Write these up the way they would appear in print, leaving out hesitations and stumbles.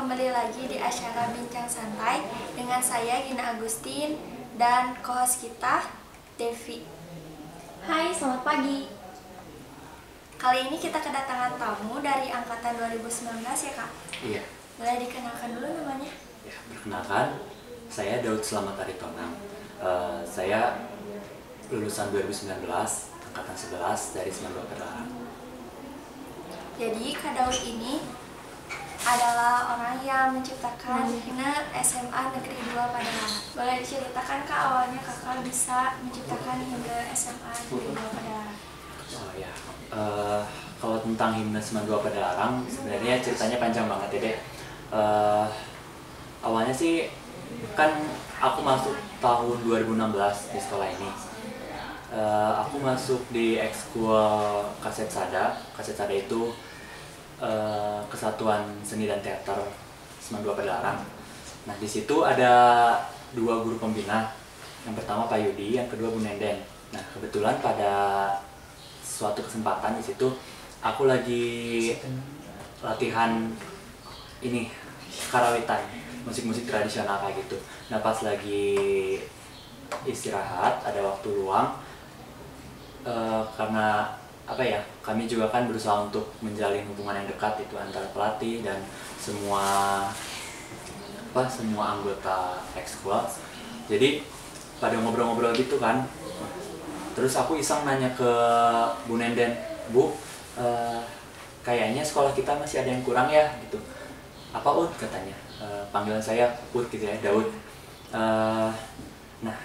kembali lagi di acara Bincang Santai dengan saya Gina Agustin dan co-host kita Devi. Hai, selamat pagi. Kali ini kita kedatangan tamu dari angkatan 2019 ya Kak? Iya. Boleh dikenalkan dulu namanya? Ya, perkenalkan, saya Daud Selamat Aritonang. Saya lulusan 2019, angkatan 11 dari 92 Padalarang. Jadi Kak Daud ini adalah orang yang menciptakan himne SMA Negeri 2 Padalarang. Boleh diceritakan Kak awalnya Kakak bisa menciptakan himne SMA Negeri 2 Padalarang? Oh ya, kalau tentang himne 92 Padalarang sebenarnya ceritanya panjang banget ya deh. Awalnya sih kan aku masuk tahun 2016 di sekolah ini. Aku masuk di ekskul Kasetsada. Kasetsada itu Kesatuan Seni dan Teater 92 Padalarang. Nah, di situ ada dua guru pembina. Yang pertama Pak Yudi, yang kedua Bu Nenden. Nah, kebetulan pada suatu kesempatan di situ aku lagi latihan ini karawitan, musik-musik tradisional kayak gitu. Nah, pas lagi istirahat, ada waktu luang, karena apa ya, kami juga kan berusaha untuk menjalin hubungan yang dekat itu antara pelatih dan semua anggota ekskul. Jadi pada ngobrol-ngobrol gitu kan, terus aku iseng nanya ke Bu Nenden, Bu, kayaknya sekolah kita masih ada yang kurang ya gitu. Apa Ud katanya, panggilan saya Ud gitu ya, Daud. Nah,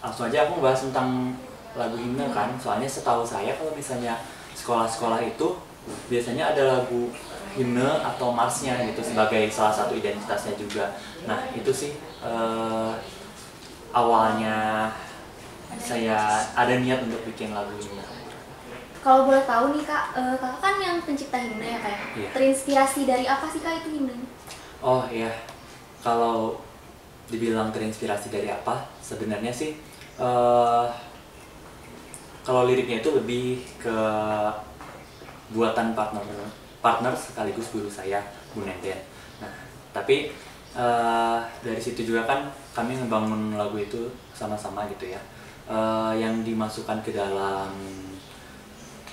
langsung aja aku bahas tentang lagu himne kan, soalnya setahu saya kalau misalnya sekolah-sekolah itu biasanya ada lagu himne atau marsnya gitu sebagai salah satu identitasnya juga. Nah, itu sih awalnya saya ada niat untuk bikin lagu himne. Kalau boleh tahu nih Kak, Kakak kan yang pencipta himne ya Kak? Iya. Terinspirasi dari apa sih Kak itu himne? Oh iya, kalau dibilang terinspirasi dari apa, sebenarnya sih kalau liriknya itu lebih ke buatan partner sekaligus guru saya, Bu Nenden. Nah, tapi dari situ juga kan kami ngebangun lagu itu sama-sama gitu ya. Yang dimasukkan ke dalam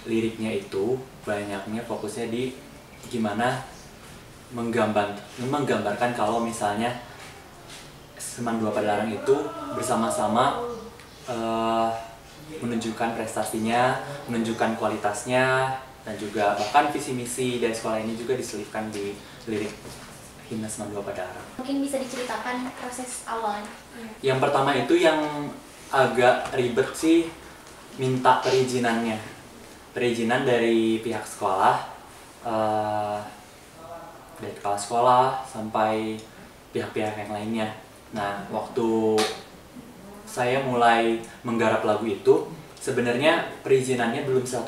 liriknya itu banyaknya fokusnya di gimana menggambarkan kalau misalnya SMA 2 Padalarang itu bersama-sama menunjukkan prestasinya, menunjukkan kualitasnya, dan juga bahkan visi misi dari sekolah ini juga diselipkan di lirik himne SMA 2 Padalarang. Mungkin bisa diceritakan proses awalnya. Yang pertama itu yang agak ribet sih, minta perizinan dari pihak sekolah, dari kepala sekolah sampai pihak-pihak yang lainnya. Nah, waktu saya mulai menggarap lagu itu, sebenarnya perizinannya belum 100%.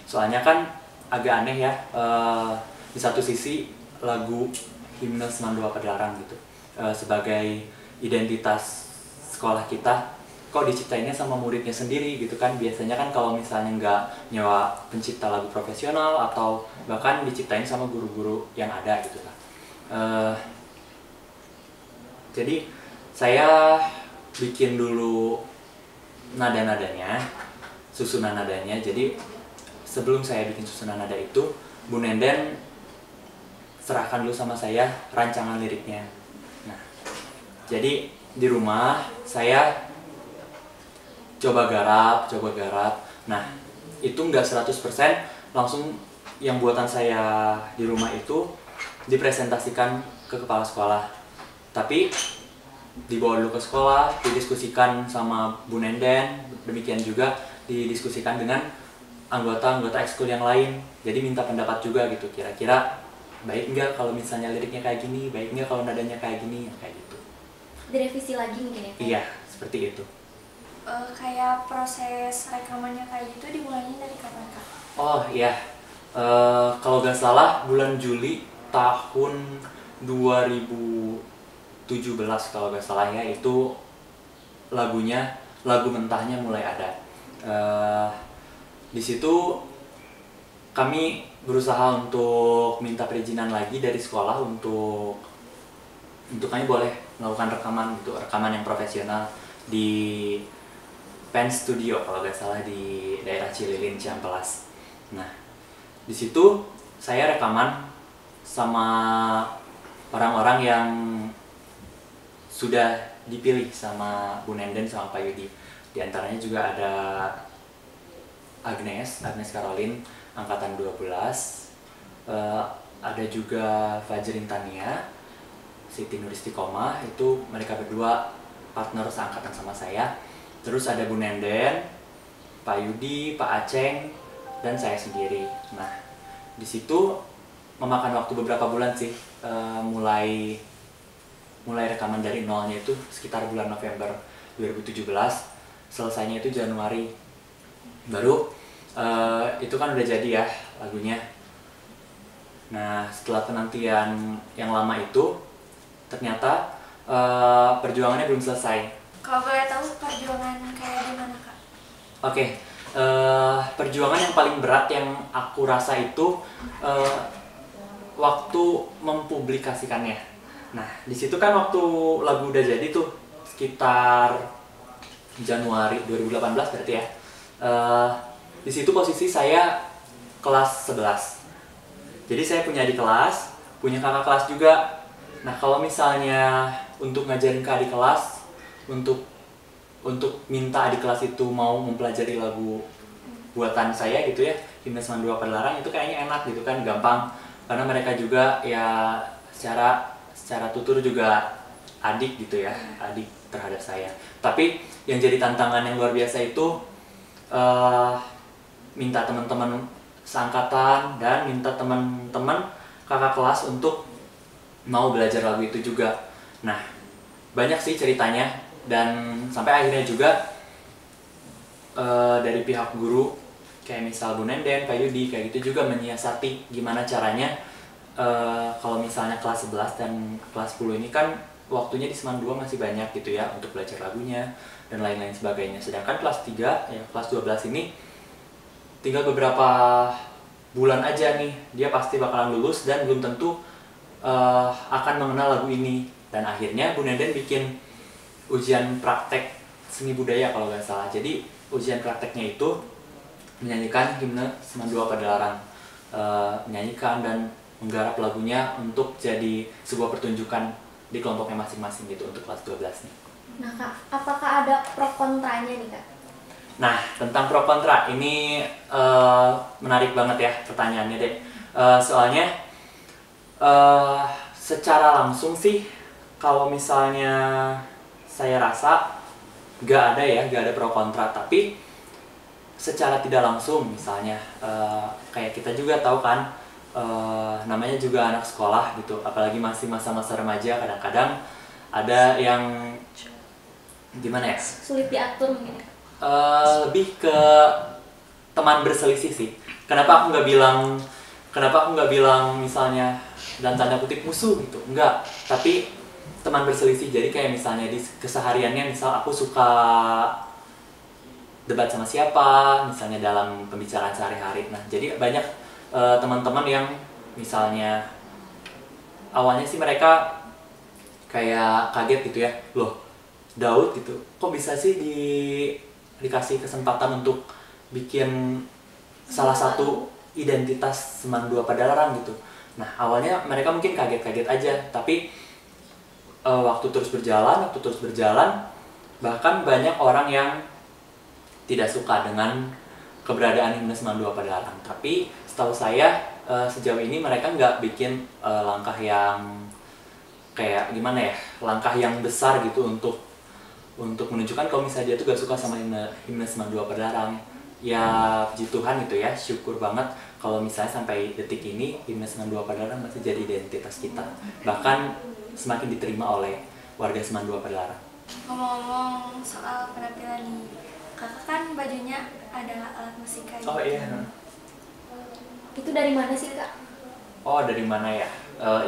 Soalnya kan agak aneh ya, di satu sisi lagu himne SMA 2 Padalarang gitu, sebagai identitas sekolah kita, kok diciptainnya sama muridnya sendiri gitu kan. Biasanya kan kalau misalnya nggak nyewa pencipta lagu profesional atau bahkan diciptain sama guru-guru yang ada gitu kan. Jadi saya bikin dulu nada-nadanya, susunan nadanya. Jadi sebelum saya bikin susunan nada itu, Bu Nenden serahkan dulu sama saya rancangan liriknya. Nah, jadi di rumah saya coba garap. Nah, itu nggak 100% langsung yang buatan saya di rumah itu dipresentasikan ke kepala sekolah. Tapi dibawa dulu ke sekolah, didiskusikan sama Bu Nenden, demikian juga didiskusikan dengan anggota-anggota ekskul yang lain. Jadi minta pendapat juga gitu, kira-kira baik nggak kalau misalnya liriknya kayak gini, baik nggak kalau nadanya kayak gini, kayak gitu. Direvisi lagi mungkin ya Kak? Iya, seperti itu. Kayak proses rekamannya kayak gitu dimulainya dari kapan Kak? Oh iya, kalau nggak salah bulan Juli tahun 2017 kalau nggak salah ya, itu lagu mentahnya mulai ada. Di situ kami berusaha untuk minta perizinan lagi dari sekolah untuk kami boleh melakukan rekaman gitu, rekaman yang profesional di Pen Studio kalau nggak salah di daerah Cililin, Cihampelas. Nah, di situ saya rekaman sama orang-orang yang sudah dipilih sama Bu Nenden sama Pak Yudi. Di antaranya juga ada Agnes Caroline, angkatan 12. Ada juga Fajrin Tania, Siti Nuristiqomah, itu mereka berdua partner seangkatan sama saya. Terus ada Bu Nenden, Pak Yudi, Pak Aceng, dan saya sendiri. Nah, di situ memakan waktu beberapa bulan sih, mulai rekaman dari nolnya itu sekitar bulan November 2017, selesainya itu Januari. Baru itu kan udah jadi ya lagunya. Nah, setelah penantian yang lama itu, ternyata perjuangannya belum selesai. Kalau boleh tahu perjuangan kayak gimana Kak? Oke, perjuangan yang paling berat yang aku rasa itu waktu mempublikasikannya. Nah, di situ kan waktu lagu udah jadi tuh sekitar Januari 2018 berarti ya. Di situ posisi saya kelas 11. Jadi saya punya adik kelas, punya kakak kelas juga. Nah, kalau misalnya untuk ngajarin ke adik kelas, untuk minta adik kelas itu mau mempelajari lagu buatan saya gitu ya, Himne 92 Padalarang, itu kayaknya enak gitu kan, gampang. Karena mereka juga ya secara tutur juga adik gitu ya, adik terhadap saya. Tapi yang jadi tantangan yang luar biasa itu minta teman-teman seangkatan dan minta teman-teman kakak kelas untuk mau belajar lagu itu juga. Nah, banyak sih ceritanya, dan sampai akhirnya juga dari pihak guru kayak misal Bu Nenden, Pak Yudi kayak gitu juga menyiasati gimana caranya kalau misalnya kelas 11 dan kelas 10 ini kan waktunya di Seman 2 masih banyak gitu ya untuk belajar lagunya dan lain-lain sebagainya. Sedangkan kelas 3 ya kelas 12 ini tinggal beberapa bulan aja nih dia pasti bakalan lulus dan belum tentu akan mengenal lagu ini. Dan akhirnya Bu Nenden bikin ujian praktek seni budaya kalau nggak salah. Jadi ujian prakteknya itu menyanyikan Himne 92 Padalarang, menyanyikan dan menggarap lagunya untuk jadi sebuah pertunjukan di kelompoknya masing-masing gitu untuk kelas 12 nih. Nah Kak, apakah ada pro kontranya nih Kak? Nah, tentang pro kontra ini menarik banget ya pertanyaannya deh. Soalnya secara langsung sih kalau misalnya saya rasa gak ada pro kontra, tapi secara tidak langsung misalnya kayak kita juga tahu kan, namanya juga anak sekolah gitu, apalagi masih masa-masa remaja, kadang-kadang ada yang gimana ya, Sulit diatur mungkin. lebih ke teman berselisih sih. Kenapa aku nggak bilang misalnya dan tanda kutip musuh gitu, enggak, tapi teman berselisih. Jadi kayak misalnya di kesehariannya, misal aku suka debat sama siapa misalnya dalam pembicaraan sehari-hari. Nah, jadi banyak teman-teman yang misalnya awalnya sih mereka kayak kaget gitu ya, loh Daud gitu kok bisa sih dikasih kesempatan untuk bikin salah satu identitas Seman 2 Padalarang gitu. Nah, awalnya mereka mungkin kaget-kaget aja, tapi waktu terus berjalan, bahkan banyak orang yang tidak suka dengan keberadaan Himne 92 Padalarang. Tapi setahu saya sejauh ini mereka nggak bikin langkah yang kayak gimana ya, langkah yang besar gitu untuk menunjukkan kalau misalnya dia tuh gak suka sama Himne 92 Padalarang. Ya puji Tuhan gitu ya, syukur banget kalau misalnya sampai detik ini Himne 92 Padalarang masih jadi identitas kita, bahkan semakin diterima oleh warga Seman 2 Padalarang. Ngomong-ngomong soal penampilan nih, kakak kan bajunya ada alat musik kayak Oh gitu. iya. Itu dari mana sih Kak? Oh, dari mana ya?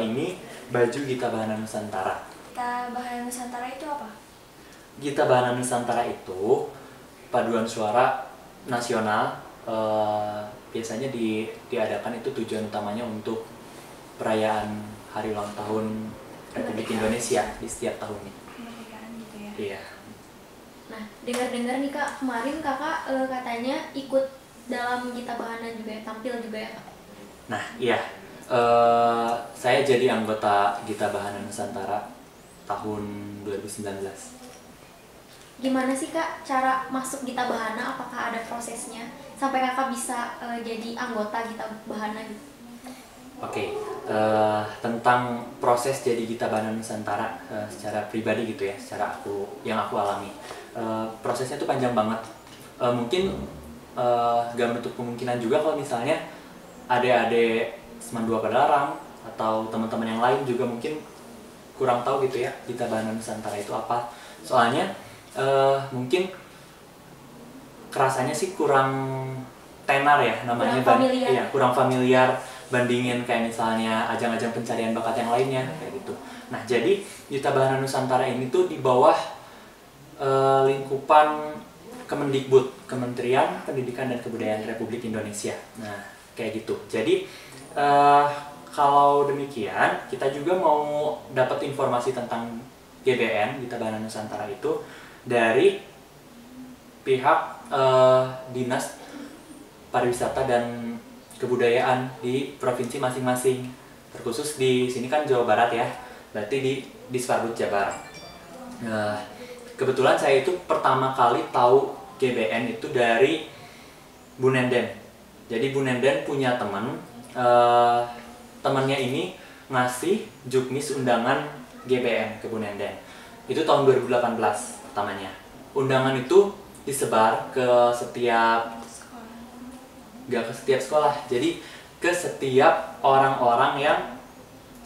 Ini baju Gita Bahana Nusantara. Gita Bahana Nusantara itu apa? Gita Bahana Nusantara itu paduan suara nasional biasanya diadakan itu tujuan utamanya untuk perayaan hari ulang tahun Republik Indonesia di setiap tahunnya. Kemerdekaan gitu ya. Iya. Nah, dengar-dengar nih Kak, kemarin Kakak katanya ikut dalam Gita Bahana juga ya, tampil juga ya Kak? Nah, iya. Saya jadi anggota Gita Bahana Nusantara tahun 2019. Gimana sih Kak cara masuk Gita Bahana? Apakah ada prosesnya sampai Kakak bisa jadi anggota Gita Bahana gitu? Oke, tentang proses jadi Gita Bahana Nusantara secara pribadi gitu ya, secara yang aku alami. Prosesnya tuh panjang banget. Mungkin gak menutup kemungkinan juga kalau misalnya adik-adik Seman 2 Padalarang atau teman-teman yang lain juga mungkin kurang tahu gitu ya Gita Bahana Nusantara itu apa. Soalnya mungkin kerasanya sih kurang tenar ya namanya, kurang familiar bandingin kayak misalnya ajang-ajang pencarian bakat yang lainnya kayak gitu. Nah, jadi Gita Bahana Nusantara ini tuh di bawah lingkupan Kemendikbud, Kementerian Pendidikan dan Kebudayaan Republik Indonesia. Nah, kayak gitu. Jadi kalau demikian, kita juga mau dapat informasi tentang GBN, Gita Bahana Nusantara itu dari pihak Dinas Pariwisata dan Kebudayaan di provinsi masing-masing. Terkhusus di sini kan Jawa Barat ya, berarti di Disparbud Jabar. Kebetulan saya itu pertama kali tahu GBN itu dari Bu Nenden. Jadi Bu Nenden punya teman, temannya ini ngasih juknis undangan GBN ke Bu Nenden. Itu tahun 2018 pertamanya. Undangan itu disebar ke setiap sekolah, jadi ke setiap orang-orang yang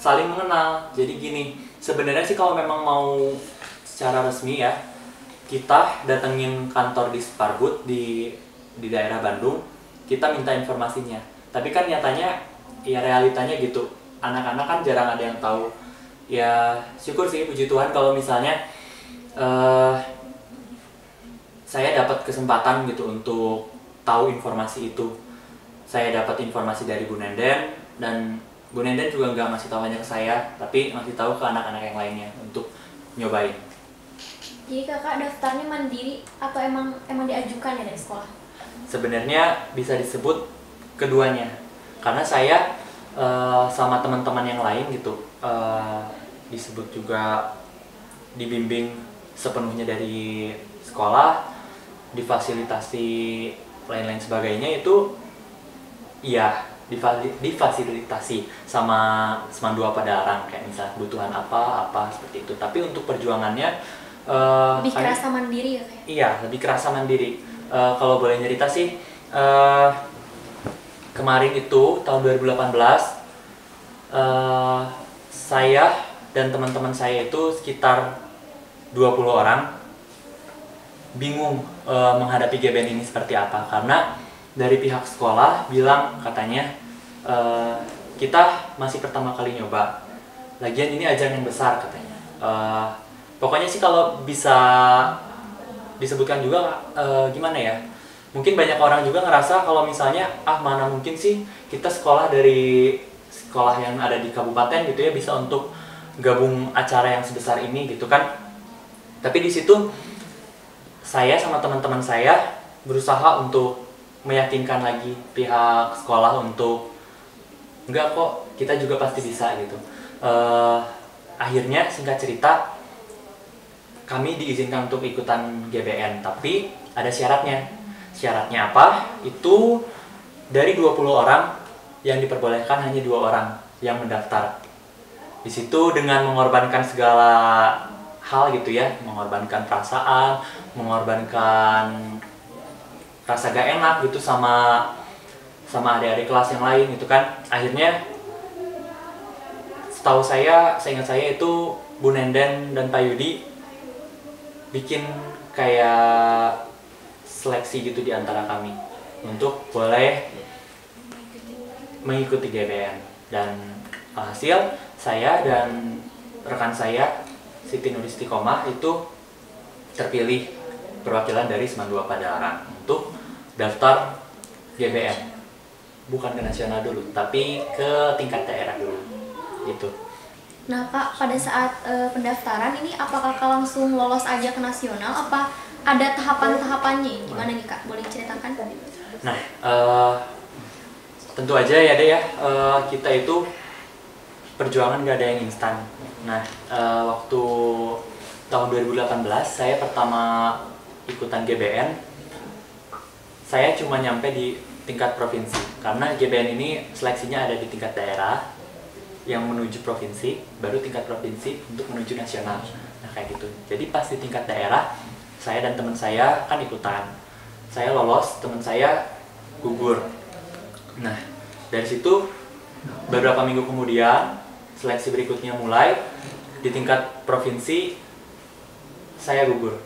saling mengenal. Jadi gini, sebenarnya sih kalau memang mau secara resmi ya, kita datengin kantor Disparbud di daerah Bandung, kita minta informasinya. Tapi kan nyatanya ya realitanya gitu, anak-anak kan jarang ada yang tahu. Ya syukur sih, puji Tuhan kalau misalnya saya dapat kesempatan gitu untuk tahu informasi itu. Saya dapat informasi dari Bu Nenden, dan Bu Nenden juga nggak ngasih tahu hanya ke saya, tapi ngasih tahu ke anak-anak yang lainnya untuk nyobain. Jadi Kakak daftarnya mandiri atau emang diajukan ya dari sekolah? Sebenarnya bisa disebut keduanya, karena saya sama teman-teman yang lain gitu disebut juga dibimbing sepenuhnya dari sekolah, difasilitasi lain-lain sebagainya itu iya difasilitasi sama Seman 2 Padalarang, kayak misalnya kebutuhan apa seperti itu. Tapi untuk perjuangannya lebih kerasa mandiri ya kayak? Iya, lebih kerasa mandiri. Kalau boleh nyerita sih, kemarin itu tahun 2018 saya dan teman-teman saya itu sekitar 20 orang bingung menghadapi GBN ini seperti apa, karena dari pihak sekolah bilang katanya kita masih pertama kali nyoba, lagian ini ajang yang besar katanya. Pokoknya sih kalau bisa disebutkan juga gimana ya, mungkin banyak orang juga ngerasa kalau misalnya mana mungkin sih kita sekolah dari sekolah yang ada di kabupaten gitu ya bisa untuk gabung acara yang sebesar ini gitu kan. Tapi di situ saya sama teman-teman saya berusaha untuk meyakinkan lagi pihak sekolah untuk enggak kok, kita juga pasti bisa gitu. Akhirnya singkat cerita kami diizinkan untuk ikutan GBN, tapi ada syaratnya. Syaratnya apa? Itu dari 20 orang yang diperbolehkan hanya 2 orang yang mendaftar. Di situ dengan mengorbankan segala hal gitu ya, mengorbankan perasaan, mengorbankan rasa gak enak gitu sama adik-adik kelas yang lain itu kan. Akhirnya setahu saya, seingat saya itu Bu Nenden dan Pak Yudi bikin kayak seleksi gitu di antara kami untuk boleh mengikuti GBN. Dan hasil saya dan rekan saya Siti Nur Istiqomah itu terpilih perwakilan dari Seman 2 Padalarang untuk daftar GBN. bukan ke nasional dulu, tapi ke tingkat daerah dulu gitu. Nah kak, pada saat pendaftaran ini apakah kakak langsung lolos aja ke nasional, apa ada tahapan-tahapannya? Gimana nih kak, boleh ceritakan? Nah, tentu aja ya deh ya, kita itu perjuangan gak ada yang instan. Nah, waktu tahun 2018 saya pertama ikutan GBN, saya cuma nyampe di tingkat provinsi karena GBN ini seleksinya ada di tingkat daerah yang menuju provinsi, baru tingkat provinsi untuk menuju nasional. Nah kayak gitu. Jadi pas di tingkat daerah, saya dan teman saya kan ikutan. Saya lolos, teman saya gugur. Nah dari situ beberapa minggu kemudian seleksi berikutnya mulai di tingkat provinsi, saya gugur.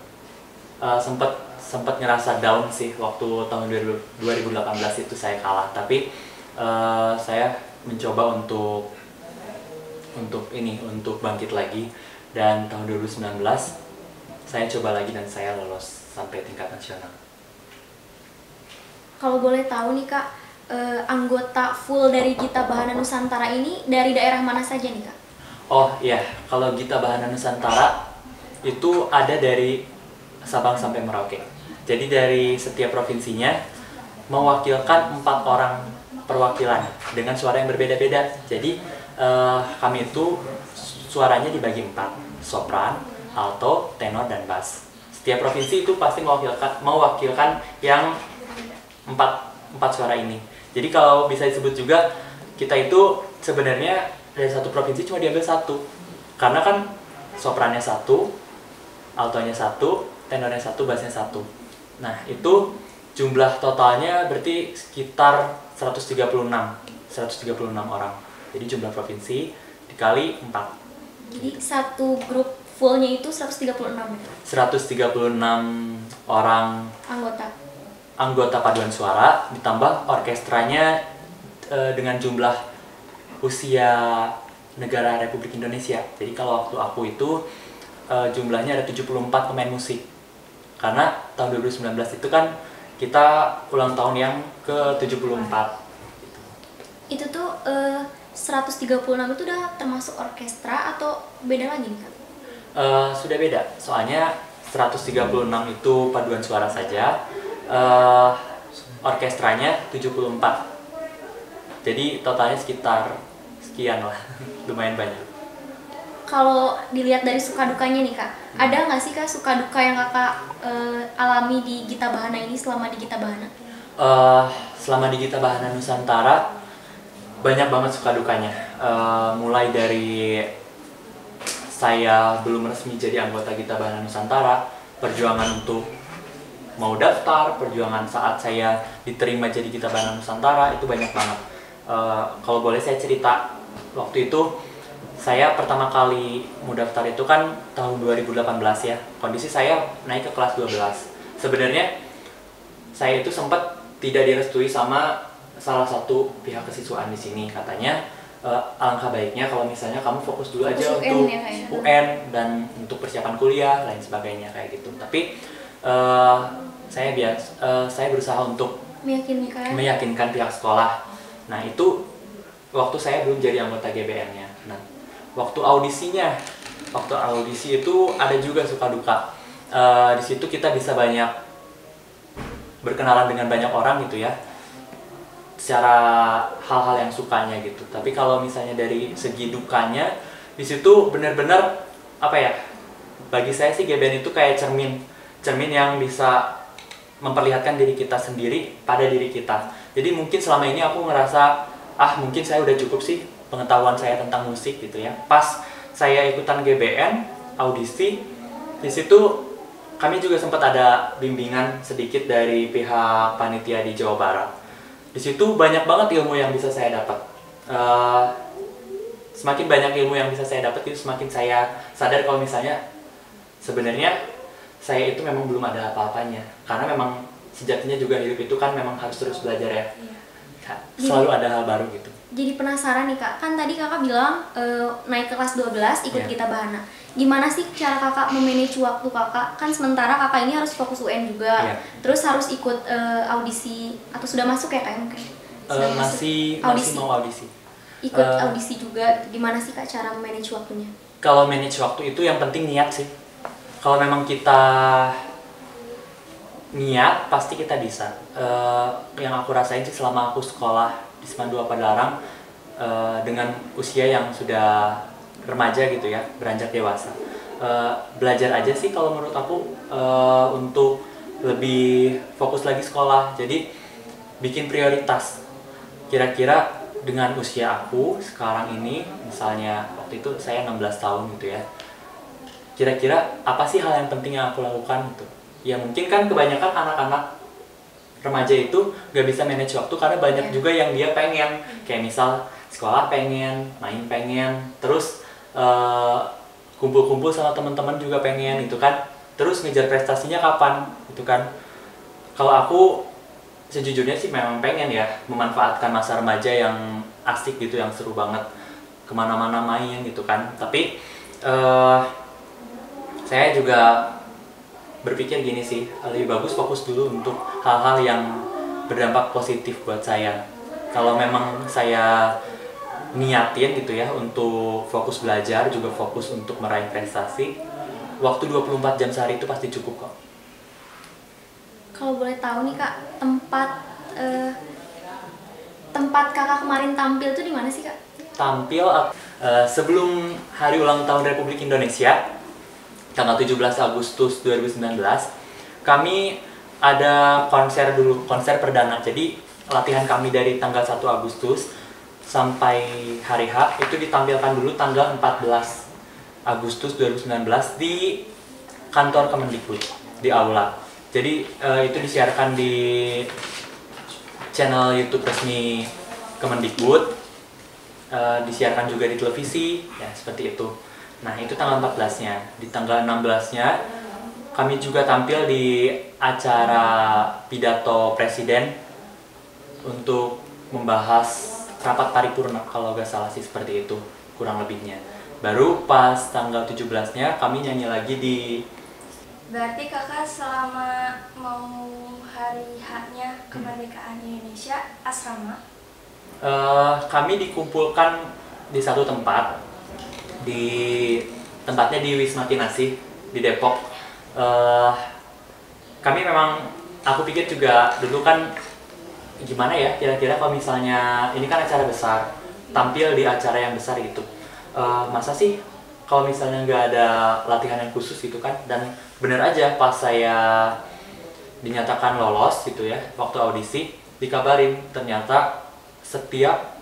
Sempat ngerasa down sih waktu tahun 2018 itu saya kalah, tapi saya mencoba untuk bangkit lagi, dan tahun 2019 saya coba lagi dan saya lolos sampai tingkat nasional. Kalau boleh tahu nih kak, anggota full dari Gita Bahana Nusantara ini dari daerah mana saja nih kak? Oh iya, kalau Gita Bahana Nusantara itu ada dari Sabang sampai Merauke. Jadi dari setiap provinsinya mewakilkan 4 orang perwakilan dengan suara yang berbeda-beda. Jadi kami itu suaranya dibagi 4, sopran, alto, tenor, dan bass. Setiap provinsi itu pasti mewakilkan yang 4 suara ini. Jadi kalau bisa disebut juga, kita itu sebenarnya dari satu provinsi cuma diambil 1. Karena kan soprannya 1, altonya 1, tenornya 1, bassnya 1. Nah itu jumlah totalnya berarti sekitar 136 orang. Jadi jumlah provinsi dikali 4. Jadi satu grup fullnya itu 136 ya? 136 orang anggota paduan suara, ditambah orkestranya dengan jumlah usia negara Republik Indonesia. Jadi kalau waktu aku itu jumlahnya ada 74 pemain musik. Karena tahun 2019 itu kan kita ulang tahun yang ke-74. Itu tuh 136 itu udah termasuk orkestra atau beda lagi nih kak? Sudah beda, soalnya 136 itu paduan suara saja, orkestranya 74. Jadi totalnya sekitar sekian lah, lumayan banyak. Kalau dilihat dari suka dukanya nih kak, ada nggak sih kak suka duka yang kakak alami di Gita Bahana ini selama di Gita Bahana? Selama di Gita Bahana Nusantara banyak banget suka dukanya. Mulai dari saya belum resmi jadi anggota Gita Bahana Nusantara, perjuangan untuk mau daftar, perjuangan saat saya diterima jadi Gita Bahana Nusantara, itu banyak banget. Kalau boleh saya cerita, waktu itu saya pertama kali mau daftar itu kan tahun 2018 ya. Kondisi saya naik ke kelas 12. Sebenarnya saya itu sempat tidak direstui sama salah satu pihak kesiswaan di sini. Katanya alangkah baiknya kalau misalnya kamu fokus dulu aja untuk UN dan untuk persiapan kuliah lain sebagainya kayak gitu. Tapi saya berusaha untuk meyakinkan pihak sekolah. Nah itu waktu saya belum jadi anggota GBN-nya. Nah waktu audisi itu ada juga suka duka. Di situ kita bisa banyak berkenalan dengan banyak orang gitu ya, secara hal-hal yang sukanya gitu. Tapi kalau misalnya dari segi dukanya, di situ benar-benar apa ya? Bagi saya sih GBN itu kayak cermin yang bisa memperlihatkan diri kita sendiri pada diri kita. Jadi mungkin selama ini aku ngerasa mungkin saya udah cukup sih pengetahuan saya tentang musik gitu ya. Pas saya ikutan GBN audisi, di situ kami juga sempat ada bimbingan sedikit dari pihak panitia di Jawa Barat. Di situ banyak banget ilmu yang bisa saya dapat. Semakin banyak ilmu yang bisa saya dapat, itu semakin saya sadar kalau misalnya sebenarnya saya itu memang belum ada apa-apanya. Karena memang sejatinya juga hidup itu kan memang harus terus belajar ya. Selalu ada hal baru gitu. Jadi penasaran nih kak, kan tadi kakak bilang naik ke kelas 12 ikut Gita Bahana. Gimana sih cara kakak memanage waktu kakak? Kan sementara kakak ini harus fokus UN juga, terus harus ikut audisi, atau sudah masuk ya kak mungkin? masih Audisi. mau audisi. Ikut audisi juga, gimana sih Kak cara manage waktunya? Kalau manage waktu itu yang penting niat sih. Kalau memang kita niat, pasti kita bisa. Yang aku rasain sih selama aku sekolah di SMA 2 Padalarang, dengan usia yang sudah remaja gitu ya, beranjak dewasa. Belajar aja sih kalau menurut aku, untuk lebih fokus lagi sekolah. Jadi bikin prioritas. Kira-kira dengan usia aku sekarang ini, misalnya waktu itu saya 16 tahun gitu ya, kira-kira apa sih hal yang penting yang aku lakukan gitu. Ya mungkin kan kebanyakan anak-anak remaja itu gak bisa manage waktu karena banyak juga yang dia pengen, kayak misal sekolah pengen, main pengen, terus kumpul-kumpul sama teman-teman juga pengen gitu kan, terus ngejar prestasinya kapan gitu kan. Kalau aku sejujurnya sih memang pengen ya memanfaatkan masa remaja yang asik gitu, yang seru banget, kemana-mana main gitu kan. Tapi saya juga berpikir gini sih, lebih bagus fokus dulu untuk hal-hal yang berdampak positif buat saya. Kalau memang saya niatin gitu ya untuk fokus belajar, juga fokus untuk meraih prestasi, waktu 24 jam sehari itu pasti cukup kok. Kalau boleh tahu nih Kak, tempat Kakak kemarin tampil tuh di mana sih Kak? Tampil sebelum Hari Ulang Tahun Republik Indonesia, tanggal 17 Agustus 2019, kami ada konser dulu, konser perdana. Jadi latihan kami dari tanggal 1 Agustus sampai hari H itu ditampilkan dulu tanggal 14 Agustus 2019 di kantor Kemendikbud, di aula. Jadi itu disiarkan di channel YouTube resmi Kemendikbud, disiarkan juga di televisi, ya seperti itu. Nah itu tanggal 14-nya. Di tanggal 16-nya kami juga tampil di acara pidato presiden untuk membahas rapat paripurna, kalau gak salah sih seperti itu kurang lebihnya. Baru pas tanggal 17-nya kami nyanyi lagi di... Berarti kakak selama mau hari H-nya kemerdekaan Indonesia asrama? Kami dikumpulkan di satu tempat, tempatnya di Wisma Kinasih di Depok. Kami memang, aku pikir juga dulu kan gimana ya, kira-kira kalau misalnya ini kan acara besar, tampil di acara yang besar gitu, masa sih kalau misalnya nggak ada latihan yang khusus gitu kan. Dan bener aja pas saya dinyatakan lolos gitu ya, waktu audisi dikabarin ternyata setiap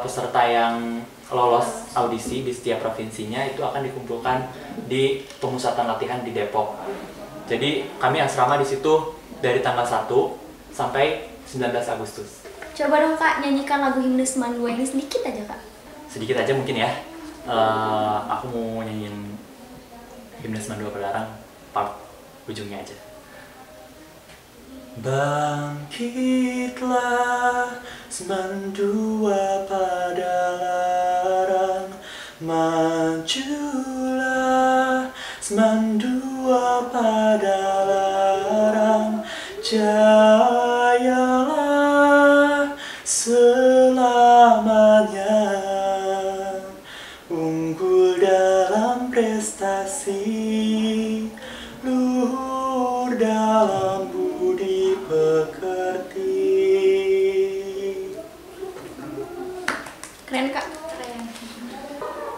peserta yang lolos audisi di setiap provinsinya itu akan dikumpulkan di pemusatan latihan di Depok. Jadi kami asrama di situ dari tanggal 1 sampai 19 Agustus. Coba dong Kak nyanyikan lagu Himne Seman 2 ini sedikit aja Kak. Sedikit aja mungkin ya. Aku mau nyanyiin Himne Seman 2 Padalarang part ujungnya aja. Bangkitlah Seman 2 Padalarang, majulah Seman 2 Padalarang, jayalah selamanya, unggul dalam prestasi, luhur dalam budi pekerti. Keren Kak. Keren.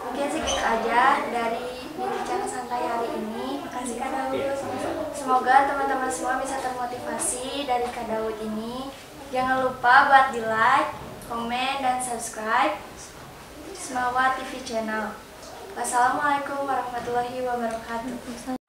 Mungkin segitu aja dari bincang santai hari ini. Makasih Kak Daud. Semoga teman-teman semua bisa termotivasi dari Kak Daud ini. Jangan lupa buat di like, komen, dan subscribe Semawa TV channel. Wassalamualaikum warahmatullahi wabarakatuh.